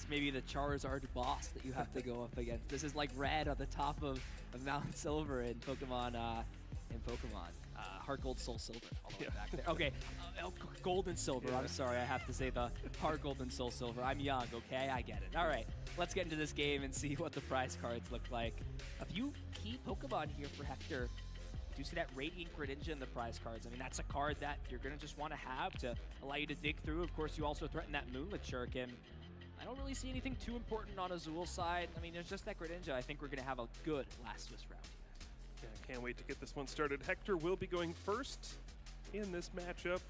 maybe the Charizard boss that you have to go up against. This is like red on the top of Mount Silver in Pokemon. Heart Gold, Soul Silver, all the way back there. Okay, Gold and Silver. I'm sorry, I have to say the Heart Gold and Soul Silver. I'm young, okay? I get it. All right, let's get into this game and see what the prize cards look like. A few key Pokemon here for Hector. You see that Radiant Greninja in the prize cards. I mean, that's a card that you're going to just want to have to allow you to dig through. Of course, you also threaten that Moonlit Shuriken. I don't really see anything too important on Azul's side. I mean, there's just that Greninja. I think we're going to have a good last Swiss round. Yeah, I can't wait to get this one started. Hector will be going first in this matchup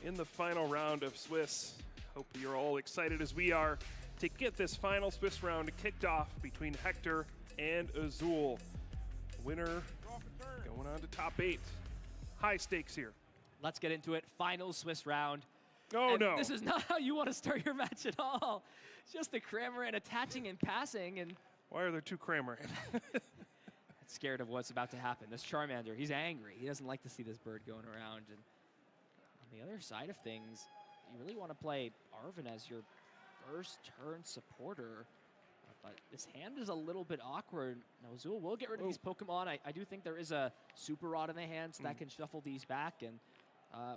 in the final round of Swiss. Hope you're all excited as we are to get this final Swiss round kicked off between Hector and Azul. Winner going on to top 8. High stakes here. Let's get into it. Final Swiss round. Oh, and no. This is not how you want to start your match at all. It's just the Cramorant attaching and passing. And why are there 2 Cramorant? Scared of what's about to happen. This Charmander, he's angry. He doesn't like to see this bird going around. And on the other side of things, you really want to play Arven as your first turn supporter. But this hand is a little bit awkward. Now, Azul will get rid of these Pokemon. I do think there is a Super Rod in the hand, so that can shuffle these back. And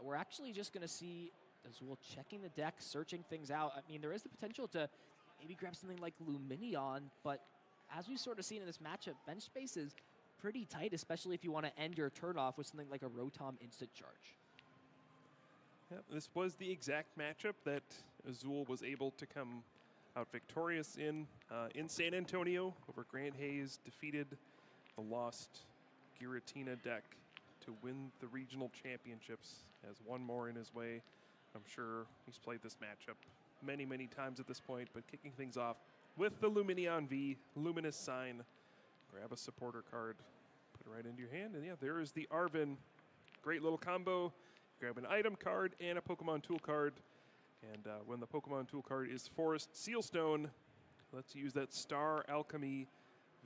we're actually just going to see Azul checking the deck, searching things out. I mean, there is the potential to maybe grab something like Lumineon, but as we've sort of seen in this matchup, bench space is pretty tight, especially if you want to end your turn off with something like a Rotom Instant Charge. Yep, this was the exact matchup that Azul was able to come out victorious in San Antonio over Grant Hayes, defeated the lost Giratina deck to win the regional championships, has one more in his way. I'm sure he's played this matchup many, many times at this point, but kicking things off with the Lumineon V, Luminous Sign. Grab a supporter card, put it right into your hand, and yeah, there is the Arven. Great little combo. Grab an item card and a Pokemon tool card. And when the Pokemon tool card is Forest Sealstone, let's use that Star Alchemy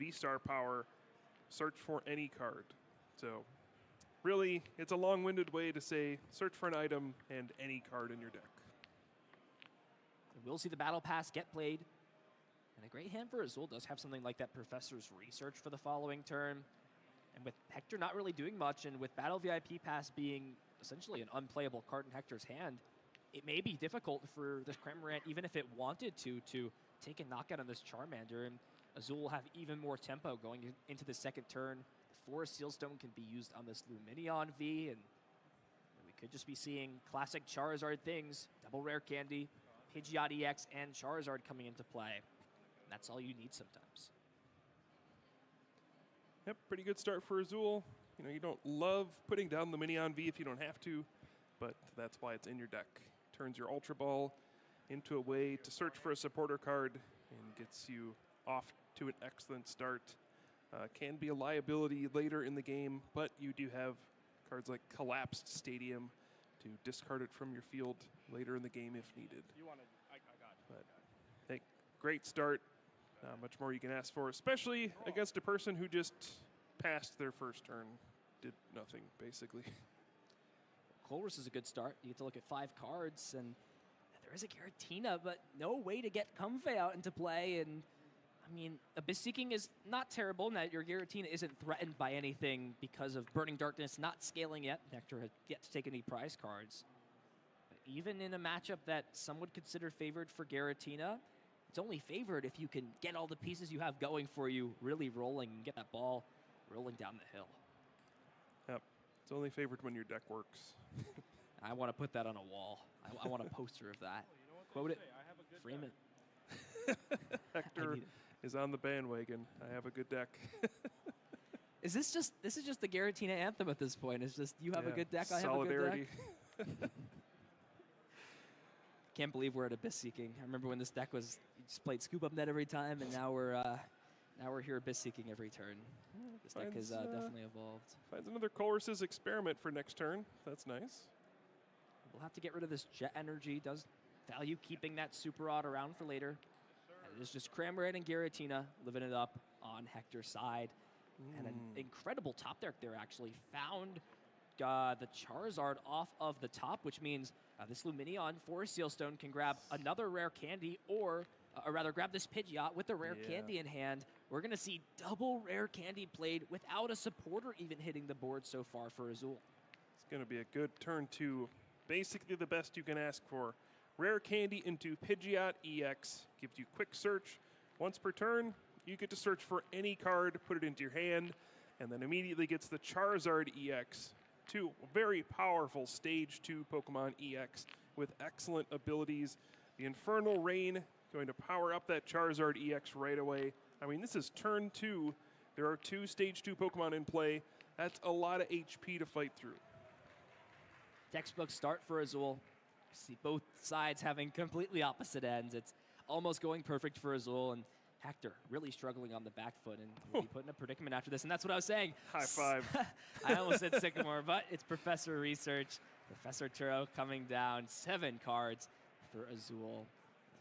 VSTAR power. Search for any card. So really, it's a long-winded way to say search for an item and any card in your deck. We'll see the Battle Pass get played. And a great hand for Azul does have something like that Professor's Research for the following turn. And with Hector not really doing much, and with Battle VIP Pass being essentially an unplayable card in Hector's hand, it may be difficult for this Cramorant, even if it wanted to take a knockout on this Charmander. And Azul will have even more tempo going into the second turn. The Forest Sealstone can be used on this Lumineon V, and we could just be seeing classic Charizard things, double rare candy, Pidgeot EX, and Charizard coming into play. And that's all you need sometimes. Yep, pretty good start for Azul. You know, you don't love putting down the Lumineon V if you don't have to, but that's why it's in your deck. Turns your Ultra Ball into a way to search for a supporter card and gets you off to an excellent start. Can be a liability later in the game, but you do have cards like Collapsed Stadium to discard it from your field later in the game if needed. I got it. But, hey, great start. Not much more you can ask for, especially against a person who just passed their first turn. Did nothing, basically. Colress is a good start. You get to look at 5 cards, and there is a Giratina, but no way to get Comfey out into play. And I mean, Abyss Seeking is not terrible in that your Giratina isn't threatened by anything because of Burning Darkness not scaling yet. Hector has yet to take any prize cards. But even in a matchup that some would consider favored for Giratina, it's only favored if you can get all the pieces you have going for you really rolling and get that ball rolling down the hill. Yep. It's only favored when your deck works. I want to put that on a wall. I want a poster of that. Quote it. I have a good Frame deck. it. Hector is on the bandwagon. I have a good deck. This is just the Giratina anthem at this point. It's just you have a good deck, I have solidarity. a good deck. Can't believe we're at Abyss Seeking. I remember when this deck was just played Scoop Up Net every time, and now we're here Abyss Seeking every turn. This deck has definitely evolved. Finds another Colress's Experiment for next turn. That's nice. We'll have to get rid of this Jet Energy. Does value keeping that Super Rod around for later. And it is just Cramorant and Giratina living it up on Hector's side. And an incredible top deck there actually. Found the Charizard off of the top, which means This Luminion Forest Seal Stone can grab another rare candy, or rather grab this Pidgeot with the rare candy in hand. We're going to see double rare candy played without a supporter even hitting the board so far for Azul. It's going to be a good turn two. Basically the best you can ask for. Rare candy into Pidgeot EX. Gives you quick search. Once per turn, you get to search for any card, put it into your hand, and then immediately gets the Charizard EX. Two very powerful Stage 2 Pokemon EX with excellent abilities. The Infernal Rain going to power up that Charizard EX right away. I mean, this is turn 2. There are 2 Stage 2 Pokemon in play. That's a lot of HP to fight through. Textbook start for Azul. See both sides having completely opposite ends. It's almost going perfect for Azul, and Hector really struggling on the back foot and will be put in a predicament after this. And that's what I was saying. High five. I almost said Sycamore, but it's Professor Research. Professor Turo coming down. 7 cards for Azul.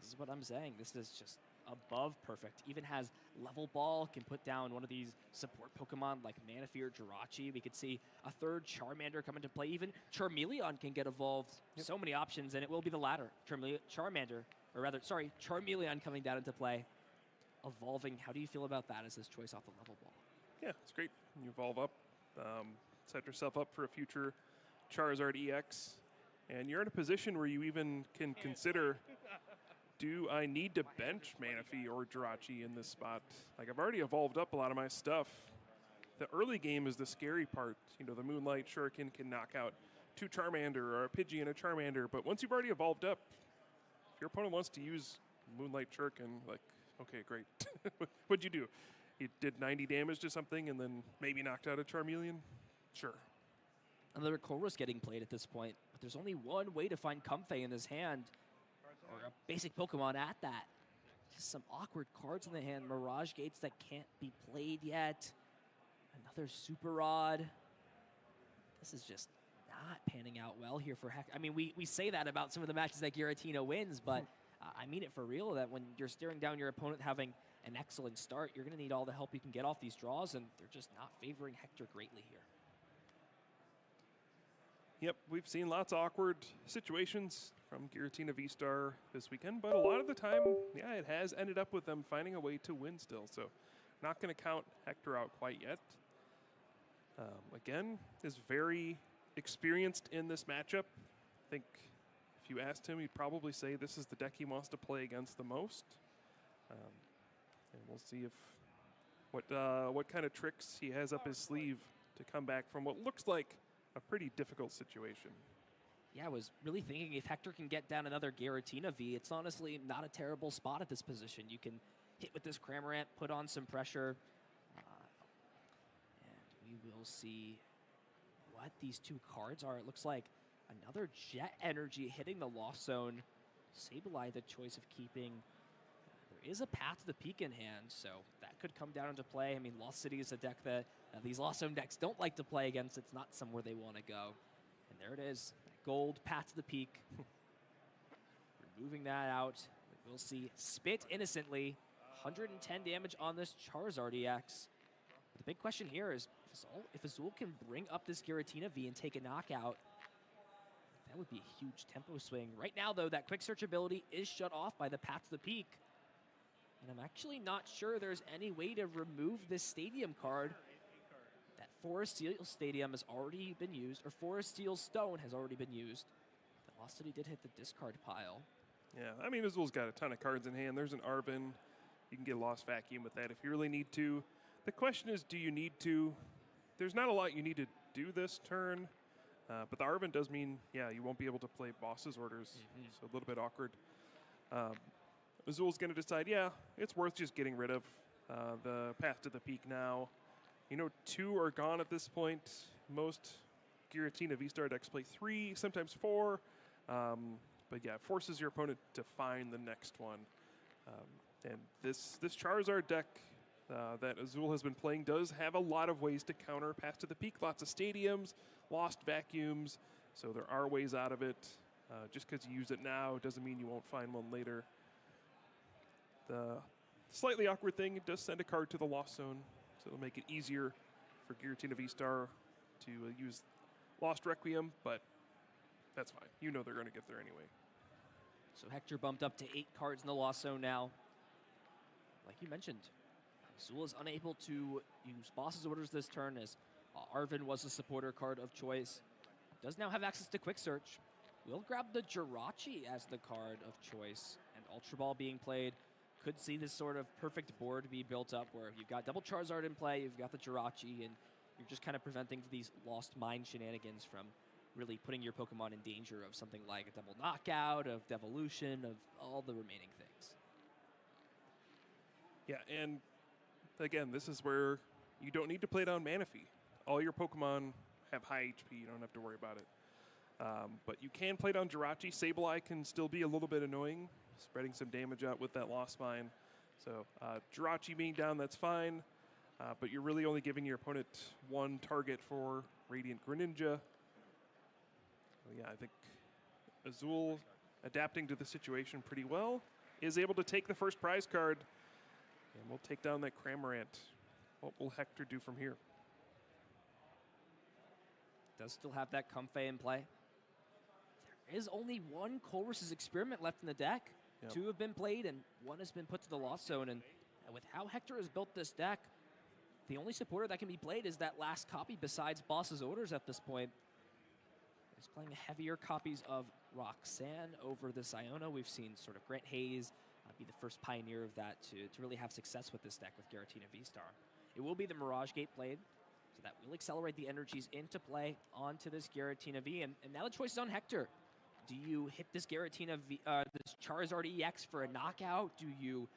This is what I'm saying. This is just above perfect. Even has level ball, can put down one of these support Pokemon like Manaphy or Jirachi. We could see a third Charmander come into play. Even Charmeleon can get evolved. Yep. So many options, and it will be the latter. Charmeleon coming down into play. Evolving. How do you feel about that as this choice off the level ball? Yeah, it's great. You evolve up, set yourself up for a future Charizard EX, and you're in a position where you even can consider, do I need to bench Manaphy or Jirachi in this spot? Like, I've already evolved up a lot of my stuff. The early game is the scary part. You know, the Moonlight Shuriken can knock out 2 Charmander or a Pidgey and a Charmander, but once you've already evolved up, if your opponent wants to use Moonlight Shuriken, like, okay, great. What'd you do? You did 90 damage to something and then maybe knocked out a Charmeleon? Sure. Another Chorus getting played at this point, but there's only one way to find Comfey in his hand, or a basic Pokemon at that. Just some awkward cards in the hand. Mirage Gates that can't be played yet. Another Super Rod. This is just not panning out well here for Hector. I mean, we say that about some of the matches that Giratina wins, but I mean it for real, that when you're staring down your opponent having an excellent start, you're going to need all the help you can get off these draws, and they're just not favoring Hector greatly here. Yep, we've seen lots of awkward situations from Giratina VSTAR this weekend, but a lot of the time, yeah, it has ended up with them finding a way to win still, so not going to count Hector out quite yet. Again, is very experienced in this matchup. I think if you asked him, he'd probably say this is the deck he wants to play against the most. And we'll see if what kind of tricks he has up his sleeve to come back from what looks like a pretty difficult situation. Yeah, I was really thinking if Hector can get down another Giratina V, it's honestly not a terrible spot at this position. You can hit with this Cramorant, put on some pressure, and we will see what these 2 cards are. It looks like another Jet Energy hitting the Lost Zone. Sableye the choice of keeping. There is a Path to the Peak in hand, so that could come down into play. I mean, Lost City is a deck that these Lost Zone decks don't like to play against. It's not somewhere they want to go. And there it is. Gold, Path to the Peak. Removing that out. We'll see Spit innocently. 110 damage on this Charizard EX. But the big question here is if Azul can bring up this Giratina V and take a knockout, that would be a huge tempo swing. Right now, though, that quick search ability is shut off by the Path to the Peak. And I'm actually not sure there's any way to remove this stadium card. That Forest Seal Stadium has already been used, or Forest Seal Stone has already been used. The Lost City did hit the discard pile. Yeah, I mean, Azul's got a ton of cards in hand. There's an Arven. You can get a Lost Vacuum with that if you really need to. The question is, do you need to? There's not a lot you need to do this turn, but the Arven does mean, yeah, you won't be able to play Boss's Orders, so a little bit awkward. Azul's going to decide, yeah, it's worth just getting rid of the Path to the Peak now. You know, 2 are gone at this point. Most Giratina VSTAR decks play 3, sometimes 4. But yeah, it forces your opponent to find the next one. And this Charizard deck that Azul has been playing does have a lot of ways to counter Path to the Peak. Lots of stadiums, Lost Vacuums, so there are ways out of it. Just because you use it now doesn't mean you won't find one later. The slightly awkward thing, it does send a card to the Lost Zone, so it'll make it easier for Giratina VSTAR to use Lost Requiem, but That's fine. You know they're going to get there anyway. So Hector bumped up to 8 cards in the lost zone now. Like you mentioned, Azul is unable to use boss's orders this turn as Arvin was a supporter card of choice. Does now have access to quick search. Will grab the Girachi as the card of choice. And Ultra Ball being played. Could see this sort of perfect board be built up where you've got double Charizard in play, you've got the Girachi, and you're just kind of preventing these lost mine shenanigans from really putting your Pokemon in danger of something like a double knockout, of devolution, of all the remaining things. Yeah, and again, this is where you don't need to play down Manaphy. All your Pokemon have high HP. You don't have to worry about it. But you can play down Girachi. Sableye can still be a little bit annoying, spreading some damage out with that Lost Mine. So Girachi being down, that's fine. But you're really only giving your opponent one target for Radiant Greninja. Yeah, I think Azul, adapting to the situation pretty well, is able to take the first prize card. And we'll take down that Cramorant. What will Hector do from here? Does still have that Comfey in play. There is only one Colress's Experiment left in the deck. Yep. 2 have been played and 1 has been put to the lost zone. And with how Hector has built this deck, the only supporter that can be played is that last copy besides Boss's Orders at this point. He's playing heavier copies of Roxanne over this Iona. We've seen sort of Grant Hayes be the first pioneer of that to really have success with this deck with Giratina VSTAR. It will be the Mirage Gate played, so that will accelerate the energies into play onto this Giratina V. And now the choice is on Hector. Do you hit this Giratina V, this Charizard EX for a knockout? Do you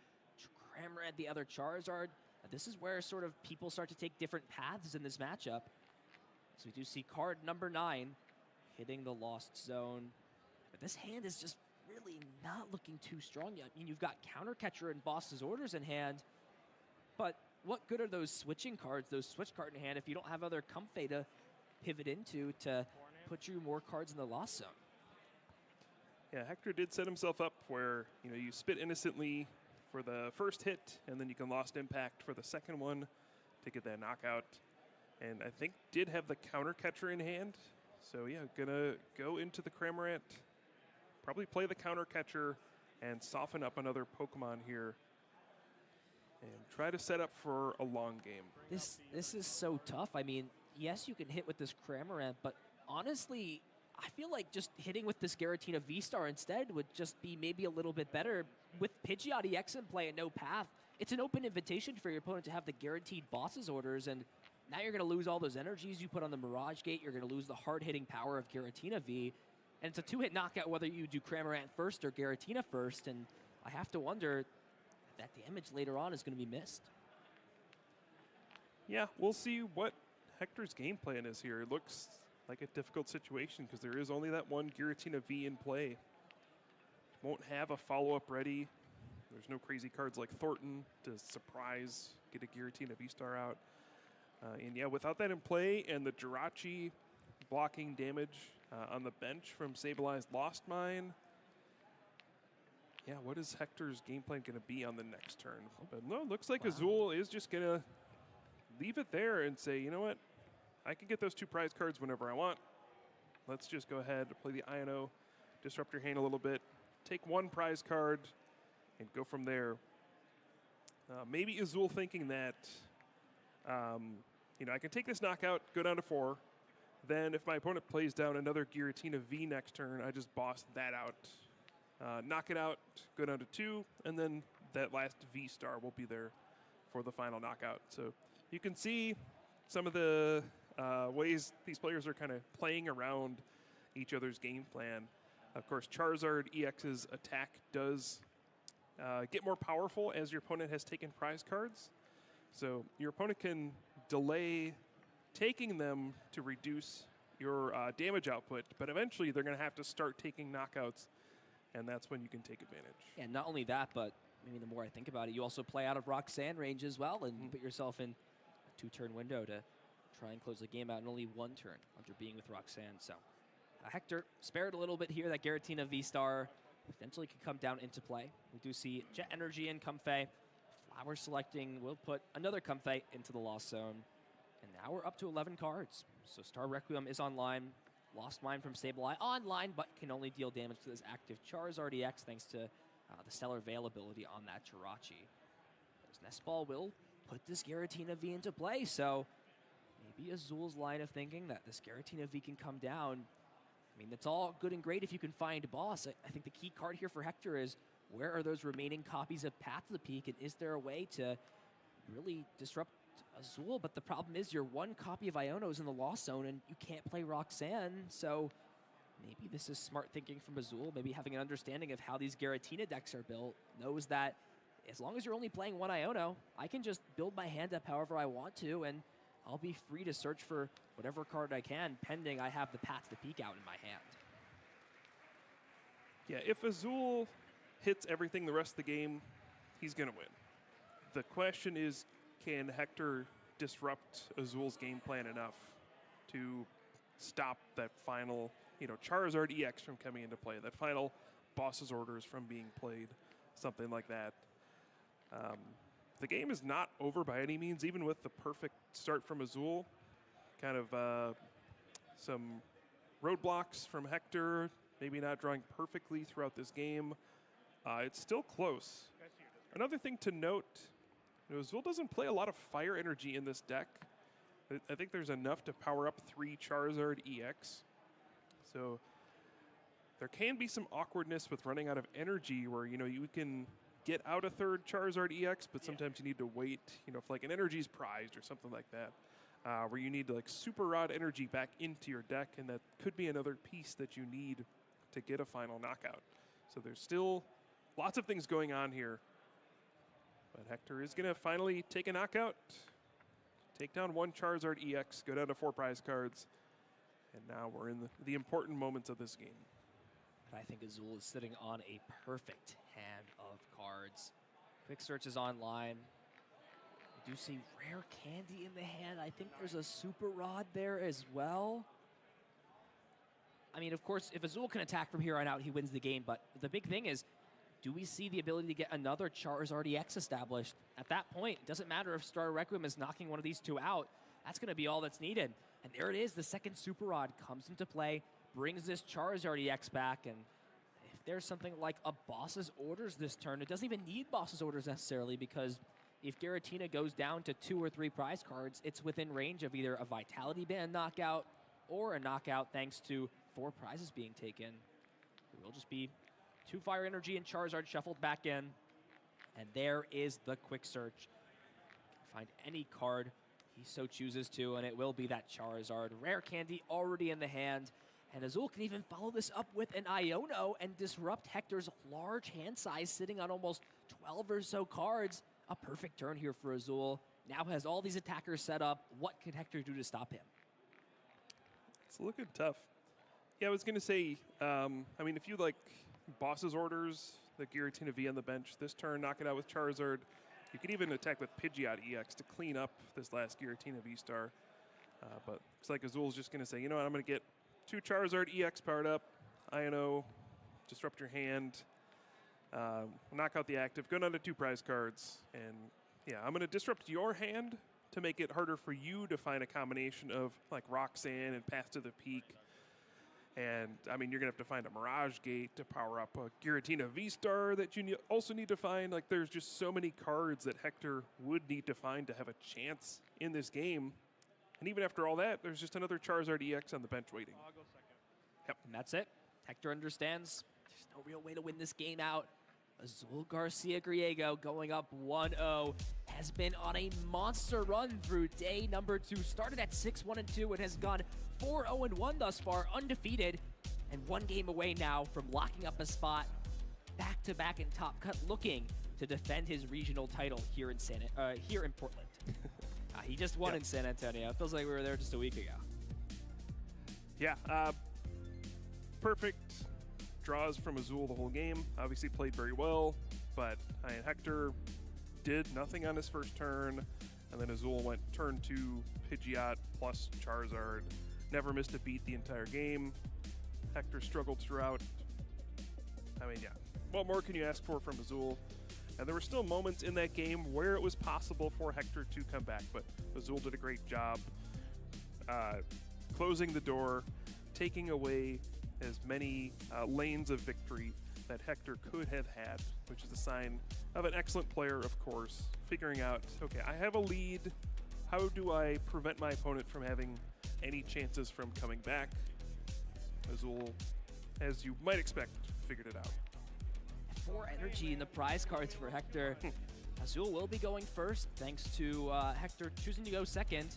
Cramorant the other Charizard? This is where sort of people start to take different paths in this matchup. So we do see card number 9 hitting the lost zone. But this hand is just really not looking too strong yet. I mean, you've got Counter Catcher and Boss's Orders in hand, but what good are those switching cards, those switch card in hand, if you don't have other Comfey to pivot into to put you more cards in the lost zone? Yeah, Hector did set himself up where, you know, you spit innocently for the first hit, and then you can Lost Impact for the second one to get that knockout. And I think did have the Counter Catcher in hand. So yeah, gonna go into the Cramorant, probably play the Counter Catcher and soften up another Pokemon here and try to set up for a long game. This is so tough. I mean, yes, you can hit with this Cramorant, but honestly, I feel like just hitting with this Giratina VSTAR instead would just be maybe a little bit better. With Pidgeot EX in play and no path, it's an open invitation for your opponent to have the guaranteed Boss's Orders, and now you're going to lose all those energies you put on the Mirage Gate. You're going to lose the hard-hitting power of Giratina V, and it's a 2-hit knockout whether you do Cramorant first or Giratina first, and I have to wonder if that damage later on is going to be missed. Yeah, we'll see what Hector's game plan is here. It looks like a difficult situation because there is only that one Giratina V in play. Won't have a follow-up ready. There's no crazy cards like Thornton to surprise, get a Giratina VSTAR out. And yeah, without that in play and the Girachi blocking damage on the bench from Sableye's Lost Mine, yeah, what is Hector's game plan going to be on the next turn? But no, it looks like Azul is just going to leave it there and say, you know what? I can get those 2 prize cards whenever I want. Let's just go ahead and play the Iono, disrupt your hand a little bit, take 1 prize card, and go from there. Maybe Azul thinking that, you know, I can take this knockout, go down to 4. Then if my opponent plays down another Giratina V next turn, I just boss that out. Knock it out, go down to 2, and then that last VSTAR will be there for the final knockout. So you can see some of the ways these players are kind of playing around each other's game plan. Of course, Charizard EX's attack does get more powerful as your opponent has taken prize cards. So your opponent can delay taking them to reduce your damage output, but eventually they're going to have to start taking knockouts, and that's when you can take advantage. And not only that, but maybe the more I think about it, you also play out of Roxanne range as well, and put yourself in a 2-turn window to try and close the game out in only 1 turn under being with Roxanne. So Hector spared a little bit here. That Giratina VSTAR potentially could come down into play. We do see Jet Energy and Comfey. Flower selecting will put another Comfey into the lost zone. And now we're up to 11 cards. So Star Requiem is online. Lost Mine from Sableye online, but can only deal damage to this active Charizard EX thanks to the stellar availability on that Jirachi. This Nest Ball will put this Giratina V into play, so maybe Azul's line of thinking that this Giratina V can come down. I mean, it's all good and great if you can find Boss. I think the key card here for Hector is, where are those remaining copies of Path to the Peak, and is there a way to really disrupt Azul? But the problem is your one copy of Iono is in the Lost Zone, and you can't play Roxanne, so maybe this is smart thinking from Azul, maybe having an understanding of how these Giratina decks are built, knows that as long as you're only playing one Iono, I can just build my hand up however I want to, and I'll be free to search for whatever card I can, pending I have the Path to the Peak out in my hand. Yeah, if Azul hits everything the rest of the game, he's going to win. The question is, can Hector disrupt Azul's game plan enough to stop that final, Charizard EX from coming into play, that final boss's orders from being played, something like that. The game is not over by any means, even with the perfect start from Azul. Kind of some roadblocks from Hector, maybe not drawing perfectly throughout this game. It's still close. Another thing to note, Azul doesn't play a lot of fire energy in this deck. I think there's enough to power up 3 Charizard EX. So there can be some awkwardness with running out of energy where, you can get out a 3rd Charizard EX, but sometimes you need to wait, if like an energy's prized or something like that, where you need to super rod energy back into your deck, and that could be another piece that you need to get a final knockout. So there's still lots of things going on here. But Hector is going to finally take a knockout, take down 1 Charizard EX, go down to 4 prize cards, and now we're in the important moments of this game. I think Azul is sitting on a perfect hand of cards. Quick search is online. We do see Rare Candy in the hand. I think there's a Super Rod there as well. I mean, of course, if Azul can attack from here on out, he wins the game. But the big thing is, do we see the ability to get another Charizard EX established? At that point, it doesn't matter if Star Requiem is knocking one of these 2 out. That's going to be all that's needed. And there it is. The second Super Rod comes into play, brings this Charizard EX back, and if there's something like a Boss's Orders this turn, it doesn't even need Boss's Orders necessarily, because if Giratina goes down to 2 or 3 prize cards, it's within range of either a Vitality Band knockout or a knockout thanks to 4 prizes being taken. It will just be 2 Fire Energy and Charizard shuffled back in, and there is the quick search. Find any card he so chooses to, and it will be that Charizard. Rare Candy already in the hand, and Azul can even follow this up with an Iono and disrupt Hector's large hand size, sitting on almost 12 or so cards. A perfect turn here for Azul. Now has all these attackers set up. What can Hector do to stop him? It's looking tough. Yeah, I was going to say, if you like Boss's Orders, the Giratina V on the bench, this turn, knock it out with Charizard. You could even attack with Pidgeot EX to clean up this last Giratina VSTAR. But looks like Azul's just going to say, I'm going to get 2 Charizard EX powered up, Iono, disrupt your hand, knock out the active, go down to 2 prize cards, and yeah, I'm going to disrupt your hand to make it harder for you to find a combination of like Roxanne and Path to the Peak. And, you're going to have to find a Mirage Gate to power up a Giratina VSTAR that you also need to find. Like, there's just so many cards that Hector would need to find to have a chance in this game. And even after all that, there's just another Charizard EX on the bench waiting. I'll go second. Yep. And that's it. Hector understands there's no real way to win this game out. Azul Garcia Griego going up 1-0 has been on a monster run through day number 2. Started at 6-1-2 and has gone 4-0-1 thus far, undefeated, and 1 game away now from locking up a spot back-to-back in Top Cut, looking to defend his regional title here in Portland. He just won in San Antonio. It feels like we were there just a week ago. Yeah, perfect draws from Azul the whole game. Obviously played very well, but Hector did nothing on his first turn, and then Azul went turn 2, Pidgeot plus Charizard. Never missed a beat the entire game. Hector struggled throughout. What more can you ask for from Azul? And there were still moments in that game where it was possible for Hector to come back, but Azul did a great job closing the door, taking away as many lanes of victory that Hector could have had, which is a sign of an excellent player, of course, figuring out, okay, I have a lead. How do I prevent my opponent from having any chances from coming back? Azul, as you might expect, figured it out. 4 energy in the prize cards for Hector. Azul will be going first, thanks to Hector choosing to go second.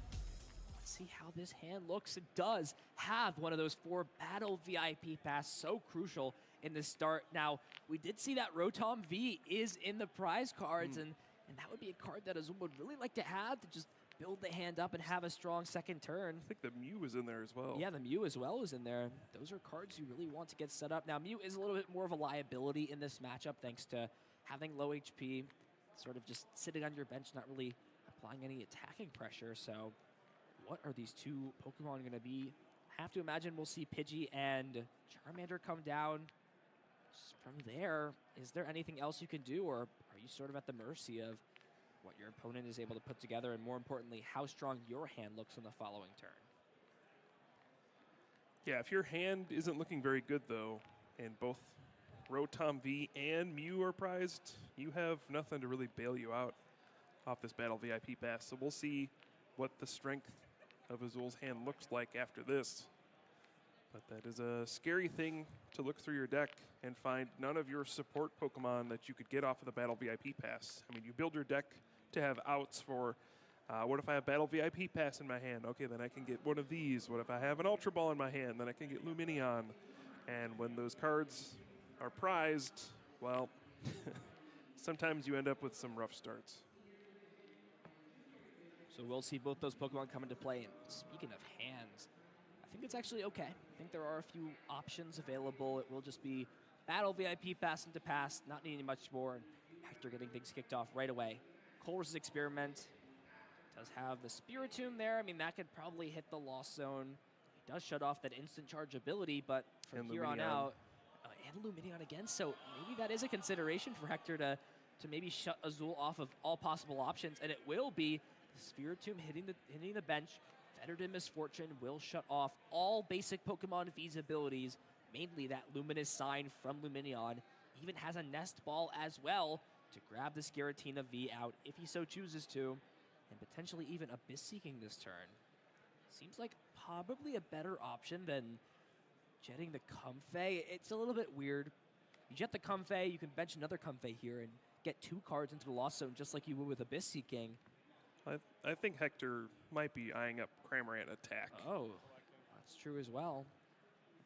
Let's see how this hand looks. It does have one of those 4 battle VIP pass, so crucial in the start. Now, we did see that Rotom V is in the prize cards, and that would be a card that Azul would really like to have to just build the hand up and have a strong second turn. I think the Mew is in there as well. Yeah, the Mew as well is in there. Those are cards you really want to get set up. Now, Mew is a little bit more of a liability in this matchup thanks to having low HP, sort of just sitting on your bench, not really applying any attacking pressure. So what are these 2 Pokemon going to be? I have to imagine we'll see Pidgey and Charmander come down. From there, is there anything else you can do, or are you sort of at the mercy of what your opponent is able to put together, and more importantly, how strong your hand looks on the following turn? Yeah, if your hand isn't looking very good, though, and both Rotom V and Mew are prized, you have nothing to really bail you out off this Battle VIP pass. So we'll see what the strength of Azul's hand looks like after this. But that is a scary thing to look through your deck and find none of your support Pokemon that you could get off of the Battle VIP pass. I mean, you build your deck to have outs for, what if I have Battle VIP pass in my hand? Okay, then I can get one of these. What if I have an Ultra Ball in my hand? Then I can get Lumineon. And when those cards are prized, well, sometimes you end up with some rough starts. So we'll see both those Pokemon come into play. And speaking of hands, I think it's actually okay. I think there are a few options available. It will just be Battle VIP pass into pass, not needing much more. And Hector getting things kicked off right away. Colress's Experiment does have the Spiritomb there. I mean, that could probably hit the Lost Zone. It does shut off that instant charge ability, but from here on out, and Lumineon again. So maybe that is a consideration for Hector to maybe shut Azul off of all possible options, and it will be the Spiritomb hitting the bench. Fettered in Misfortune will shut off all basic Pokemon V's abilities, mainly that Luminous Sign from Lumineon. Even has a Nest Ball as well to grab this Giratina V out if he so chooses to, and potentially even Abyss Seeking this turn. Seems like probably a better option than jetting the Comfey. It's a little bit weird. You jet the Comfey, you can bench another Comfey here and get 2 cards into the Lost Zone just like you would with Abyss Seeking. I think Hector might be eyeing up Cramorant Attack. Oh, that's true as well.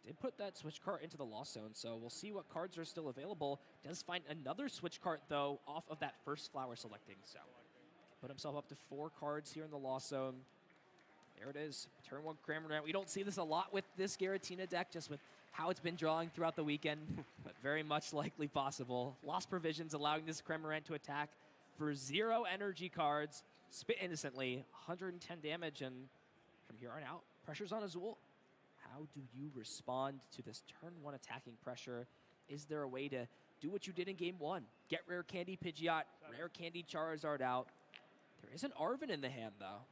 Did put that switch card into the Lost Zone, so we'll see what cards are still available. Does find another switch card, though, off of that first flower selecting, so put himself up to 4 cards here in the Lost Zone. There it is, turn 1 Cramorant. We don't see this a lot with this Giratina deck, just with how it's been drawing throughout the weekend, but very much likely possible. Lost Provisions allowing this Cramorant to attack for 0 energy cards. Spit instantly, 110 damage, and from here on out, pressure's on Azul. How do you respond to this turn 1 attacking pressure? Is there a way to do what you did in game 1? Get Rare Candy Pidgeot, Rare Candy Charizard out. There is an Arven in the hand, though.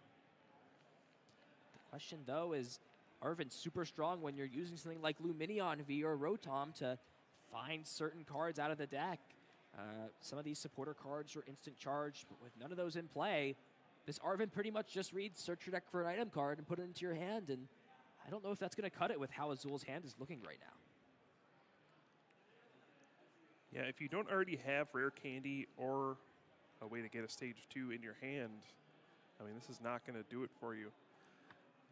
The question, though, is Arven super strong when you're using something like Lumineon V or Rotom to find certain cards out of the deck? Some of these supporter cards are instant charge, but with none of those in play, this Arven pretty much just reads search your deck for an item card and put it into your hand, and I don't know if that's going to cut it with how Azul's hand is looking right now. Yeah, if you don't already have Rare Candy or a way to get a Stage 2 in your hand, I mean, this is not going to do it for you.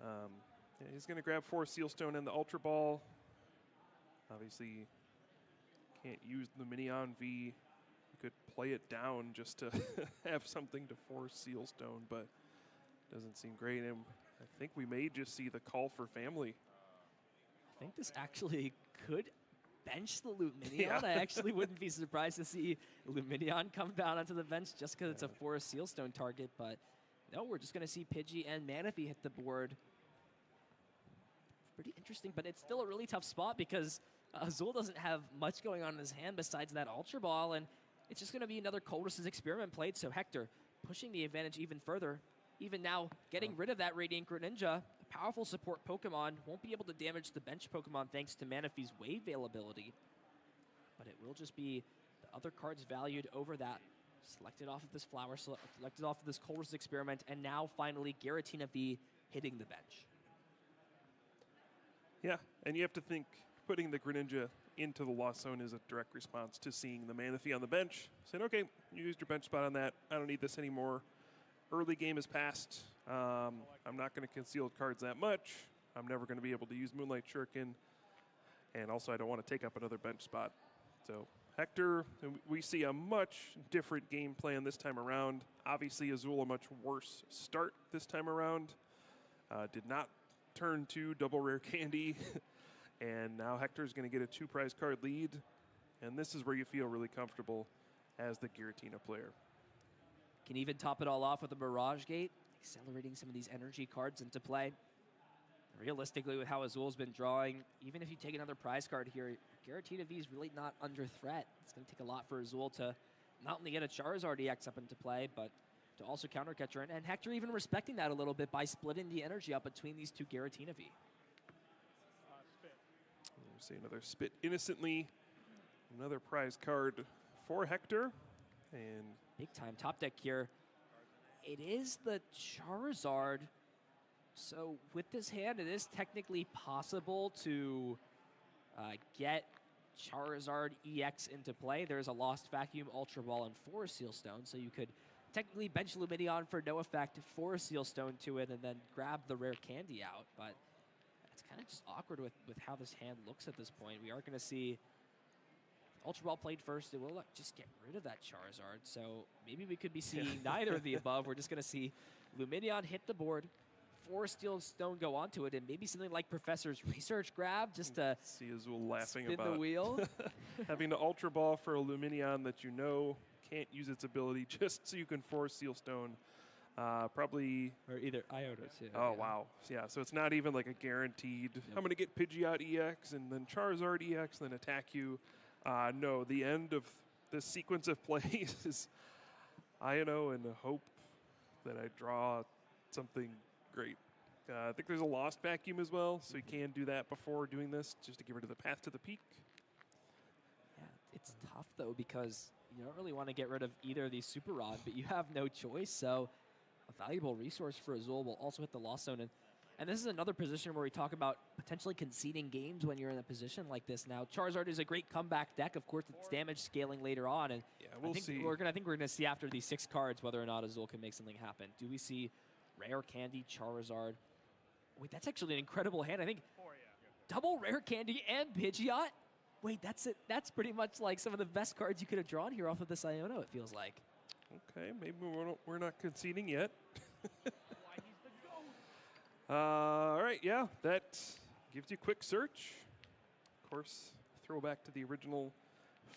Yeah, he's going to grab 4 Sealstone and the Ultra Ball. Obviously, can't use Lumineon V. You could play it down just to have something to force Sealstone, but doesn't seem great. And I think we may just see the call for family. I think this actually could bench the Lumineon. Yeah. I actually wouldn't be surprised to see Lumineon come down onto the bench just because it's a Forest Sealstone target, but no, we're just going to see Pidgey and Manaphy hit the board. Pretty interesting, but it's still a really tough spot because Azul doesn't have much going on in his hand besides that Ultra Ball, and it's just going to be another Colress's Experiment played, so Hector pushing the advantage even further. Even now, getting rid of that Radiant Greninja, powerful support Pokemon. Won't be able to damage the bench Pokemon thanks to Manaphy's wave availability. But it will just be the other cards valued over that. Selected off of this flower, selected off of this Colress experiment, and now finally Giratina V hitting the bench. Yeah, and you have to think putting the Greninja into the Lost Zone is a direct response to seeing the Manaphy on the bench. Saying, okay, you used your bench spot on that. I don't need this anymore. Early game is past. I'm not going to conceal cards that much. I'm never going to be able to use Moonlight Shuriken. And also, I don't want to take up another bench spot. So, Hector, we see a much different game plan this time around. Obviously, Azul a much worse start this time around. Did not turn to double rare candy. And now Hector's going to get a 2 prize card lead. And this is where you feel really comfortable as the Giratina player. Can even top it all off with a Mirage Gate, accelerating some of these energy cards into play. Realistically, with how Azul's been drawing, even if you take another prize card here, Giratina V is really not under threat. It's going to take a lot for Azul to not only get a Charizard EX up into play, but to also counter Catcher. And Hector even respecting that a little bit by splitting the energy up between these two Giratina V. Spit. We'll see another Spit innocently. Another prize card for Hector. And big time top deck here. It is the Charizard. So with this hand, it is technically possible to get Charizard EX into play. There's a Lost Vacuum, Ultra Ball, and Forest Seal Stone. So you could technically bench Lumineon for no effect, Forest Seal Stone to it, and then grab the rare candy out. But it's kind of just awkward with how this hand looks at this point. We are going to see Ultra Ball played first. It will just get rid of that Charizard. So maybe we could be seeing neither of the above. We're just going to see Lumineon hit the board, Forest Steel Stone go onto it, and maybe something like Professor's Research Grab just to see Azul laughing spin about the wheel. having the Ultra Ball for a Lumineon that you know can't use its ability just so you can Forest Seal Stone. Probably. Or either Iota too. Oh, wow. Yeah, so it's not even like a guaranteed, I'm going to get Pidgeot EX and then Charizard EX and then attack you. No, the end of this sequence of plays is Iono and hope that I draw something great. I think there's a Lost Vacuum as well, so you can do that before doing this, just to get rid of the path to the peak. Yeah, it's tough though because you don't really want to get rid of either of these Super Rod, but you have no choice. So a valuable resource for Azul will also hit the Lost Zone. And this is another position where we talk about potentially conceding games when you're in a position like this. Now, Charizard is a great comeback deck. Of course, it's damage scaling later on. And yeah, we'll see. I think we're gonna see after these 6 cards whether or not Azul can make something happen. Do we see Rare Candy, Charizard? Wait, that's actually an incredible hand. I think double Rare Candy and Pidgeot. Wait, that's it. That's pretty much like some of the best cards you could have drawn here off of this Iono, it feels like. Okay, maybe we're not conceding yet. All right, yeah, that gives you quick search. Of course, throwback to the original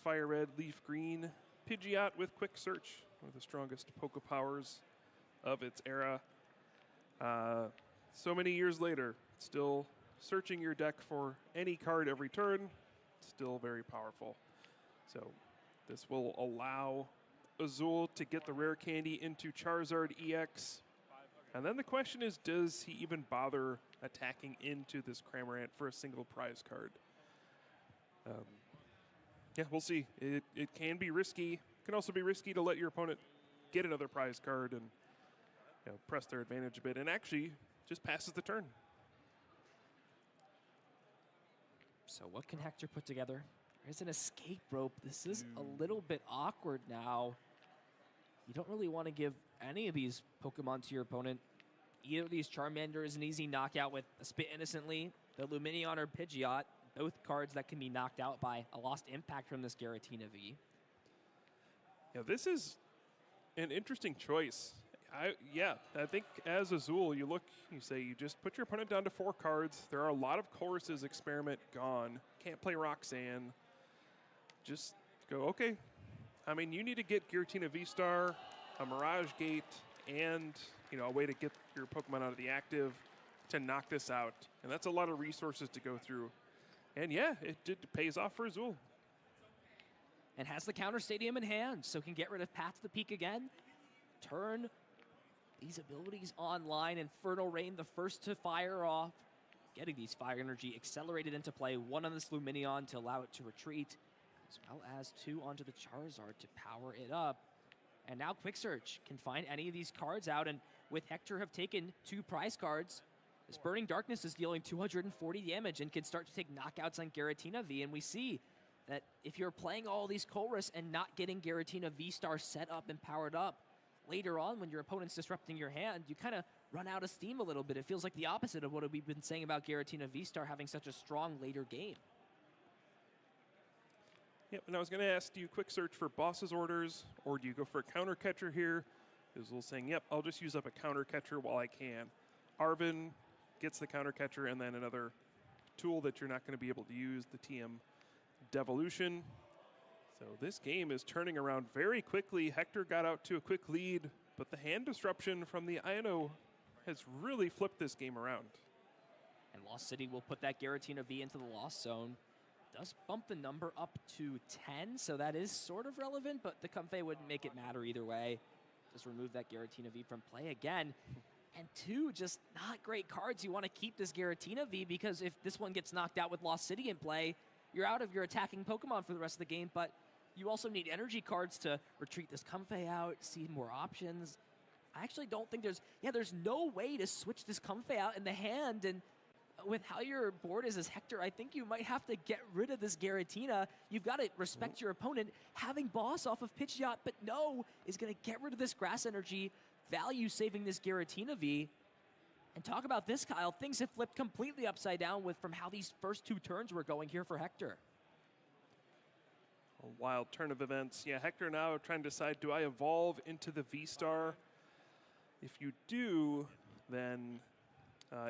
Fire Red, Leaf Green Pidgeot with quick search, one of the strongest Poke Powers of its era. So many years later, still searching your deck for any card every turn, still very powerful. So this will allow Azul to get the rare candy into Charizard EX. And then the question is, does he even bother attacking into this Cramorant for a single prize card? Yeah, we'll see. It can be risky. It can also be risky to let your opponent get another prize card and press their advantage a bit, and actually just passes the turn. So what can Hector put together? There's an escape rope. This is a little bit awkward now. You don't really want to give any of these Pokemon to your opponent. Either of these Charmander is an easy knockout with a Spit Innocently, the Lumineon or Pidgeot, both cards that can be knocked out by a Lost Impact from this Giratina V. Yeah, this is an interesting choice. I think as Azul, you say you just put your opponent down to 4 cards. There are a lot of Chorus's Experiment gone. Can't play Roxanne. Just go, okay. I mean, you need to get Giratina VSTAR, a Mirage Gate, and a way to get your Pokemon out of the active to knock this out. And that's a lot of resources to go through. And yeah, it pays off for Azul. And has the counter stadium in hand, so can get rid of Path to the Peak again. Turn these abilities online. Infernal Rain, the first to fire off. Getting these fire energy accelerated into play. One on this Luminion to allow it to retreat, as well as two onto the Charizard to power it up. And now Quick Search can find any of these cards out, and with Hector have taken 2 prize cards, this Burning Darkness is dealing 240 damage and can start to take knockouts on Giratina V, and we see that if you're playing all these Colress and not getting Giratina VSTAR set up and powered up, later on when your opponent's disrupting your hand, you kind of run out of steam a little bit. It feels like the opposite of what we've been saying about Giratina VSTAR having such a strong later game. Yep, and I was going to ask, do you quick search for boss's orders, or do you go for a counter catcher here? Azul saying, yep, I'll just use up a counter catcher while I can. Arvin gets the counter catcher, and then another tool that you're not going to be able to use, the TM Devolution. So this game is turning around very quickly. Hector got out to a quick lead, but the hand disruption from the Ino has really flipped this game around. And Lost City will put that Giratina V into the Lost Zone. Does bump the number up to 10, so that is sort of relevant, but the Comfey wouldn't make it matter either way. Just remove that Giratina V from play again. And 2 just not great cards. You want to keep this Giratina V because if this one gets knocked out with Lost City in play, you're out of your attacking Pokemon for the rest of the game, but you also need energy cards to retreat this Comfey out, see more options. I actually don't think there's no way to switch this Comfey out in the hand, and with how your board is as Hector, I think you might have to get rid of this Giratina. You've got to respect your opponent. Having Boss off of Pidgeot, but no, is going to get rid of this grass energy, value saving this Giratina V. And talk about this, Kyle. Things have flipped completely upside down from how these first 2 turns were going here for Hector. A wild turn of events. Yeah, Hector now trying to decide, do I evolve into the V-Star? If you do, then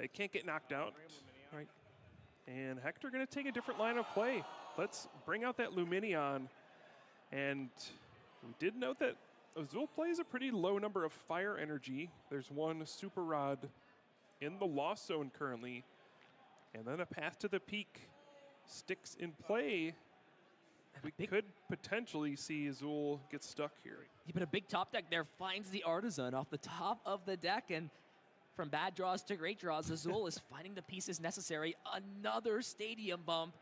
it can't get knocked out, right? And Hector going to take a different line of play. Let's bring out that Luminion. And we did note that Azul plays a pretty low number of fire energy. There's one Super Rod in the Lost Zone currently. And then a Path to the Peak sticks in play. We could potentially see Azul get stuck here. Yeah, but a big top deck there finds the Artisan off the top of the deck, and from bad draws to great draws, Azul is finding the pieces necessary. Another stadium bump.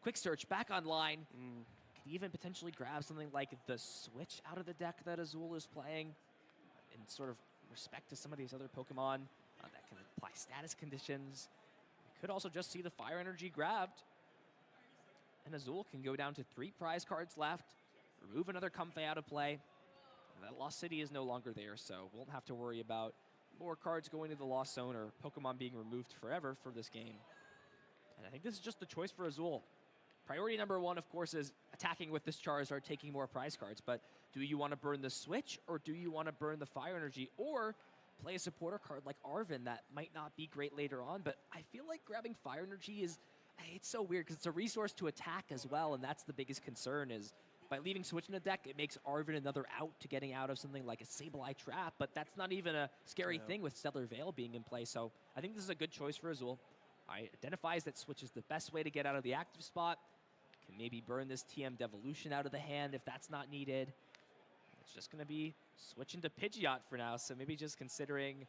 Quick Search back online. Could even potentially grab something like the Switch out of the deck that Azul is playing in sort of respect to some of these other Pokemon that can apply status conditions. We could also just see the fire energy grabbed. And Azul can go down to 3 prize cards left, remove another Comfey out of play. That Lost City is no longer there, so won't have to worry about more cards going to the Lost Zone or Pokemon being removed forever for this game. And I think this is just the choice for Azul. Priority number 1, of course, is attacking with this Charizard, taking more prize cards. But do you want to burn the Switch, or do you want to burn the fire energy, or play a supporter card like Arvin that might not be great later on? But I feel like grabbing fire energy it's so weird because it's a resource to attack as well, and that's the biggest concern is by leaving Switch in the deck, it makes Arvin another out to getting out of something like a Sableye Trap, but that's not even a scary thing with Stellar Veil being in play, so I think this is a good choice for Azul. Identifies that Switch is the best way to get out of the active spot, can maybe burn this TM Devolution out of the hand if that's not needed. It's just going to be switching to Pidgeot for now, so maybe just considering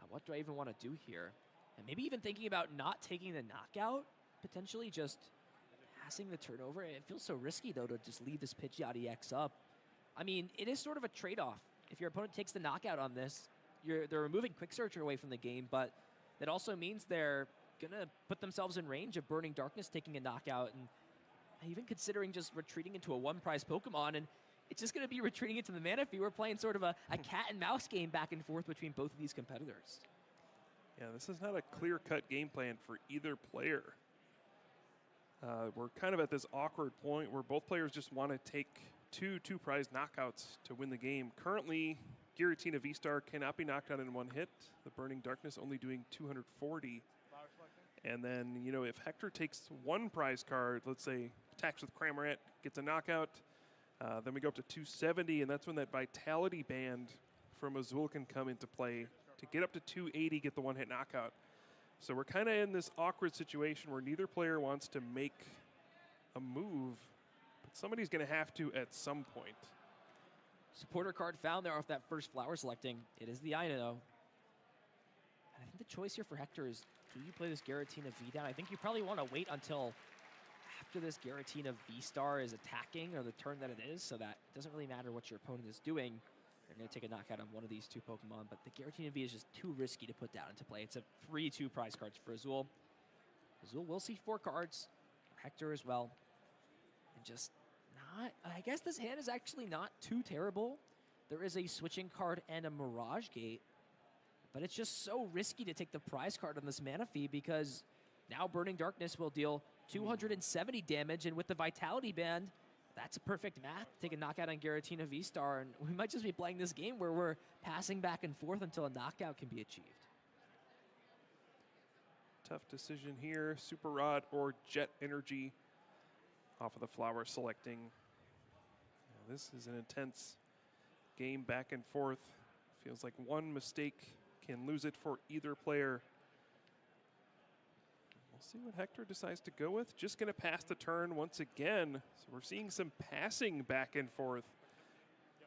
what do I even want to do here? And maybe even thinking about not taking the knockout, potentially just passing the turnover. It feels so risky, though, to just leave this Pidgeot EX up. I mean, it is sort of a trade-off. If your opponent takes the knockout on this, they're removing Quick Searcher away from the game, but that also means they're going to put themselves in range of Burning Darkness taking a knockout, and even considering just retreating into a 1-prize Pokemon, and it's just going to be retreating into the Manaphy. We're playing sort of a cat-and-mouse game back and forth between both of these competitors. Yeah, this is not a clear-cut game plan for either player. We're kind of at this awkward point where both players just want to take two prize knockouts to win the game. Currently, Giratina VSTAR cannot be knocked out in 1 hit. The Burning Darkness only doing 240. And then, you know, if Hector takes 1 prize card, let's say attacks with Cramorant, gets a knockout, then we go up to 270, and that's when that Vitality Band from Azul can come into play to get up to 280, get the 1-hit knockout. So we're kind of in this awkward situation where neither player wants to make a move, but somebody's going to have to at some point. Supporter card found there off that first flower selecting. It is the Ina, though. And I think the choice here for Hector is, do you play this Giratina V down? I think you probably want to wait until after this Giratina VSTAR is attacking, or the turn that it is, so that it doesn't really matter what your opponent is doing. They're going to take a knockout on one of these two Pokemon, but the Giratina V is just too risky to put down into play. It's a free 2 prize cards for Azul. Azul will see 4 cards, Hector as well. And just not, I guess this hand is actually not too terrible. There is a switching card and a Mirage Gate, but it's just so risky to take the prize card on this mana fee because now Burning Darkness will deal 270 damage, and with the Vitality Band, that's a perfect math. Take a knockout on Giratina VSTAR, and we might just be playing this game where we're passing back and forth until a knockout can be achieved. Tough decision here. Super Rod or Jet Energy off of the flower selecting. Now, this is an intense game back and forth. Feels like one mistake can lose it for either player. We'll see what Hector decides to go with. Just going to pass the turn once again. So we're seeing some passing back and forth.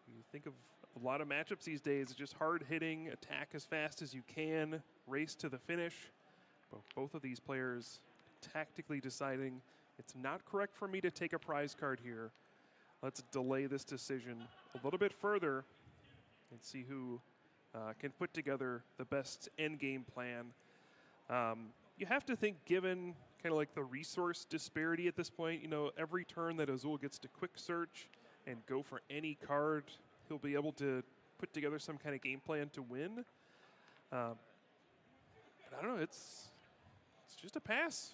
You think of a lot of matchups these days, just hard hitting, attack as fast as you can, race to the finish. But both of these players tactically deciding it's not correct for me to take a prize card here. Let's delay this decision a little bit further and see who can put together the best end game plan. You have to think, given kind of like the resource disparity at this point, you know, every turn that Azul gets to quick search and go for any card, he'll be able to put together some kind of game plan to win. But I don't know, it's just a pass.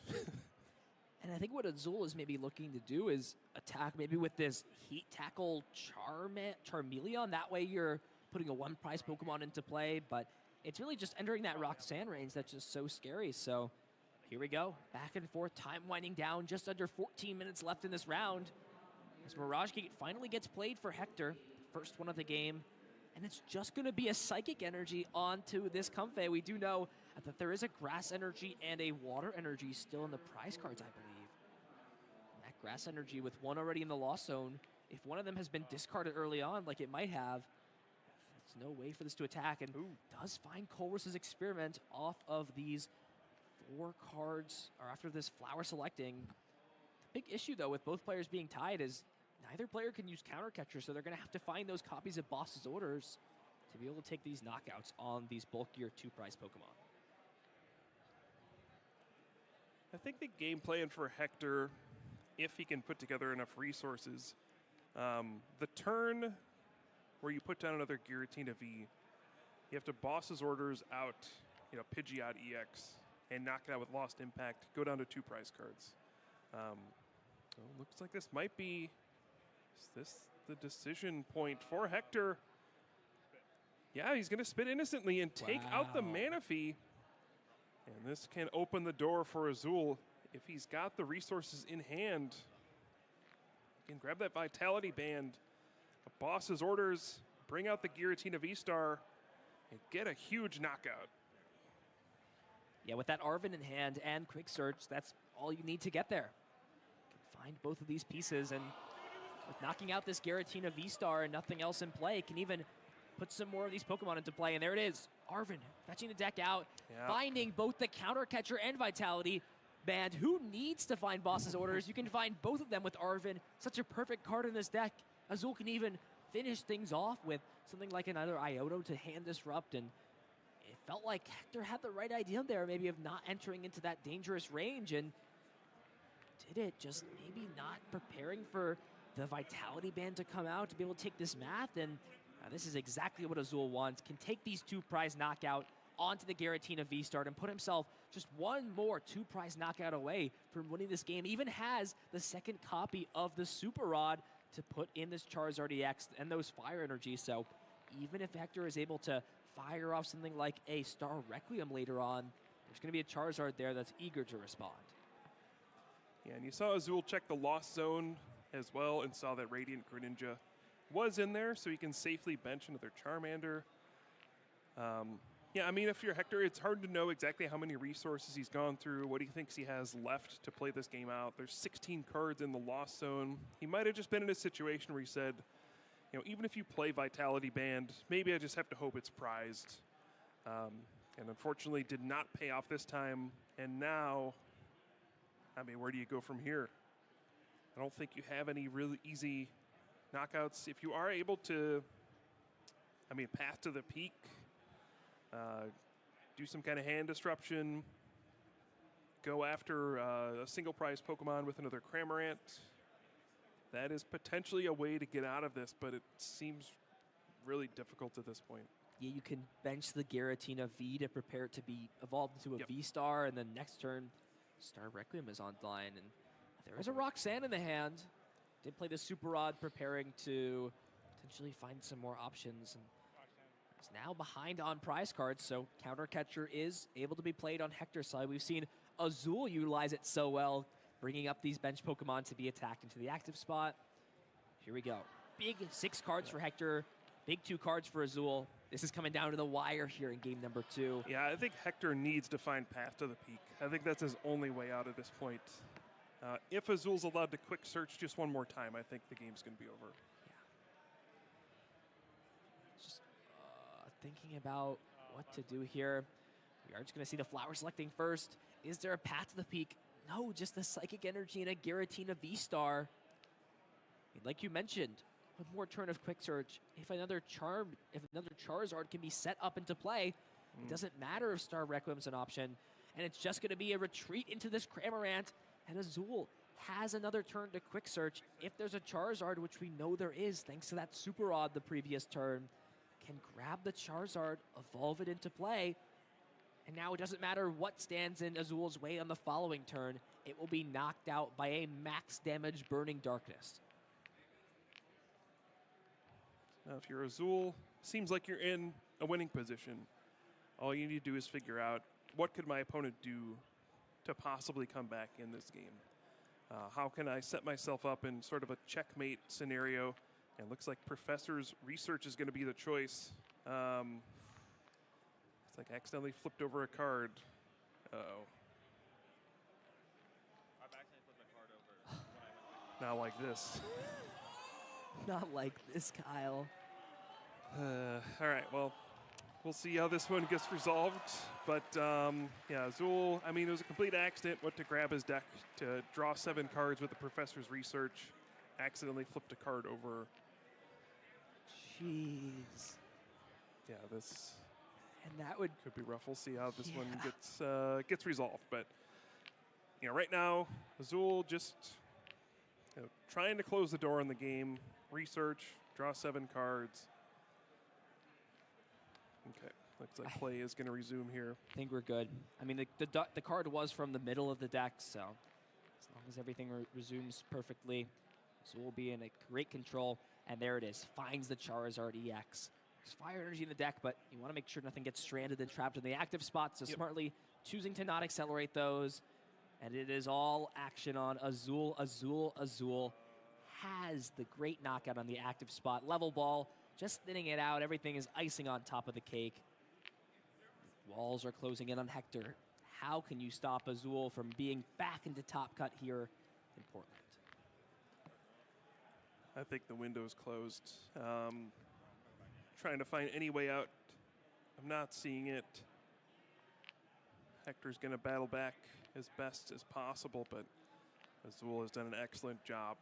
And I think what Azul is maybe looking to do is attack maybe with this Heat Tackle Charmeleon. That way you're putting a 1 prize Pokemon into play, but it's really just entering that Rock-Sand range that's just so scary. So here we go, back and forth, time winding down, just under 14 minutes left in this round. As Mirage Gate finally gets played for Hector, first one of the game, and it's just going to be a Psychic Energy onto this Comfey. We do know that there is a Grass Energy and a Water Energy still in the prize cards, I believe. And that Grass Energy with one already in the Lost Zone, if one of them has been discarded early on, like it might have, there's no way for this to attack, and does find Colress's Experiment off of these 4 cards, or after this flower selecting. The big issue, though, with both players being tied is neither player can use Counter Catcher, so they're going to have to find those copies of Boss's Orders to be able to take these knockouts on these bulkier 2 prize Pokemon. I think the game plan for Hector, if he can put together enough resources, the turn where you put down another Giratina V, you have to Boss's Orders out, you know, Pidgeot EX, and knock it out with Lost Impact, go down to 2 prize cards. So looks like this might be, is this the decision point for Hector? Yeah, he's going to spit innocently and take out the mana fee. And this can open the door for Azul. If he's got the resources in hand, he can grab that Vitality Band, a Boss's Orders, bring out the Giratina VSTAR, and get a huge knockout. Yeah, with that Arven in hand and Quick Search, that's all you need to get there. You can find both of these pieces, and with knocking out this Giratina VSTAR and nothing else in play, can even put some more of these Pokemon into play. And there it is, Arven fetching the deck out, finding both the Counter Catcher and Vitality Band. Who needs to find Boss's Orders? You can find both of them with Arven. Such a perfect card in this deck. Azul can even finish things off with something like another Iodo to hand disrupt, and it felt like Hector had the right idea there, maybe of not entering into that dangerous range, and did it, just maybe not preparing for the Vitality Band to come out to be able to take this math, and this is exactly what Azul wants. Can take these 2 prize knockout onto the Giratina VSTAR and put himself just one more 2 prize knockout away from winning this game. Even has the second copy of the Super Rod to put in this Charizard EX and those Fire Energies. So even if Hector is able to fire off something like a Star Requiem later on, there's going to be a Charizard there that's eager to respond. Yeah, and you saw Azul check the Lost Zone as well and saw that Radiant Greninja was in there, so he can safely bench another Charmander. Yeah, I mean, if you're Hector, it's hard to know exactly how many resources he's gone through, what he thinks he has left to play this game out. There's 16 cards in the Lost Zone. He might have just been in a situation where he said, you know, even if you play Vitality Band, maybe I just have to hope it's prized. And unfortunately did not pay off this time. And now, I mean, where do you go from here? I don't think you have any really easy knockouts. If you are able to, I mean, path to the peak, do some kind of hand disruption, go after a single prize Pokemon with another Cramorant, that is potentially a way to get out of this, but it seems really difficult at this point. Yeah, you can bench the Giratina V to prepare it to be evolved into a V-Star, and then next turn, Star Requiem is on the line, and there is a Roxanne in the hand. Did play the Super Rod, preparing to potentially find some more options, and is now behind on prize cards, so Counter Catcher is able to be played on Hector's side. We've seen Azul utilize it so well, bringing up these bench Pokemon to be attacked into the active spot. Here we go. Big 6 cards for Hector, big 2 cards for Azul. This is coming down to the wire here in game number 2. Yeah, I think Hector needs to find path to the peak. I think that's his only way out at this point. If Azul's allowed to quick search just one more time, I think the game's going to be over. Yeah. Just thinking about what to do here. We are just going to see the flower selecting first. Is there a path to the peak? No, just the Psychic Energy and a Giratina V-Star. Like you mentioned, one more turn of quick search. If another Charizard can be set up into play, it doesn't matter if Star Requiem's an option. And it's just going to be a retreat into this Cramorant. And Azul has another turn to quick search. If there's a Charizard, which we know there is, thanks to that Super Rod the previous turn, can grab the Charizard, evolve it into play. And now it doesn't matter what stands in Azul's way on the following turn. It will be knocked out by a max damage Burning Darkness. Now, if you're Azul, seems like you're in a winning position. All you need to do is figure out, what could my opponent do to possibly come back in this game? How can I set myself up in sort of a checkmate scenario? And it looks like Professor's Research is going to be the choice. It's like I accidentally flipped over a card. Uh-oh. I've accidentally flipped a card over when I went Now like this. Not like this, Kyle. All right, well, we'll see how this one gets resolved. But, yeah, Azul, I mean, it was a complete accident. Went to grab his deck to draw 7 cards with the Professor's Research. Accidentally flipped a card over. Jeez. Yeah, this And that would... could be rough. We'll see how this one gets resolved. But, you know, right now, Azul just trying to close the door on the game. Research, draw 7 cards. Okay, looks like play is going to resume here. I think we're good. I mean, the card was from the middle of the deck, so as long as everything resumes perfectly, so we'll be in a great control. And there it is, finds the Charizard EX. There's Fire Energy in the deck, but you want to make sure nothing gets stranded and trapped in the active spot, so smartly choosing to not accelerate those. And it is all action on Azul. Azul has the great knockout on the active spot. Level ball, just thinning it out. Everything is icing on top of the cake. Walls are closing in on Hector. How can you stop Azul from being back into top cut here in Portland? I think the window's closed. Trying to find any way out. I'm not seeing it. Hector's going to battle back as best as possible, but Azul has done an excellent job,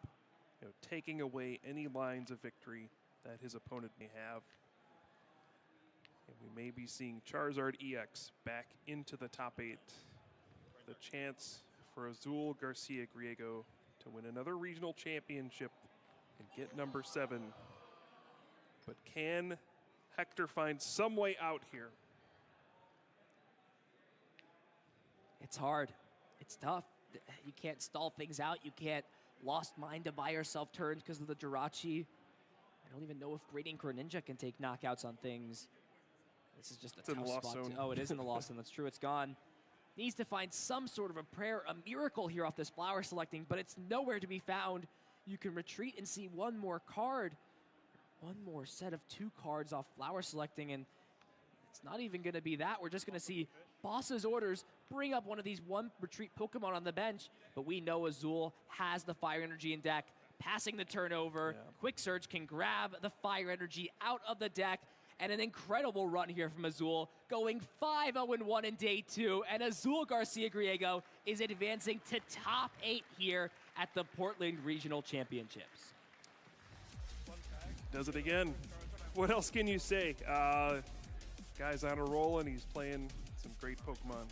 taking away any lines of victory that his opponent may have. And we may be seeing Charizard EX back into the top 8. The chance for Azul, Garcia, Griego to win another regional championship and get number 7. But can Hector find some way out here? It's hard. It's tough. You can't stall things out. You can't lost mind to buy yourself turns because of the Jirachi. I don't even know if Great Ink or Ninja can take knockouts on things. This is just a tough spot. Oh, it is in the lost zone. That's true. It's gone. Needs to find some sort of a prayer, a miracle here off this flower selecting, but it's nowhere to be found. You can retreat and see one more card. One more set of 2 cards off flower selecting, and it's not even going to be that. We're just going to see Boss's orders bring up one of these 1 retreat Pokemon on the bench, but we know Azul has the Fire Energy in deck. passing the turnover. Yeah. Quick Surge can grab the fire energy out of the deck. And an incredible run here from Azul, going 5-0-1 in day 2. And Azul Garcia Griego is advancing to top 8 here at the Portland Regional Championships. Does it again. What else can you say? Guy's on a roll, and he's playing some great Pokemon.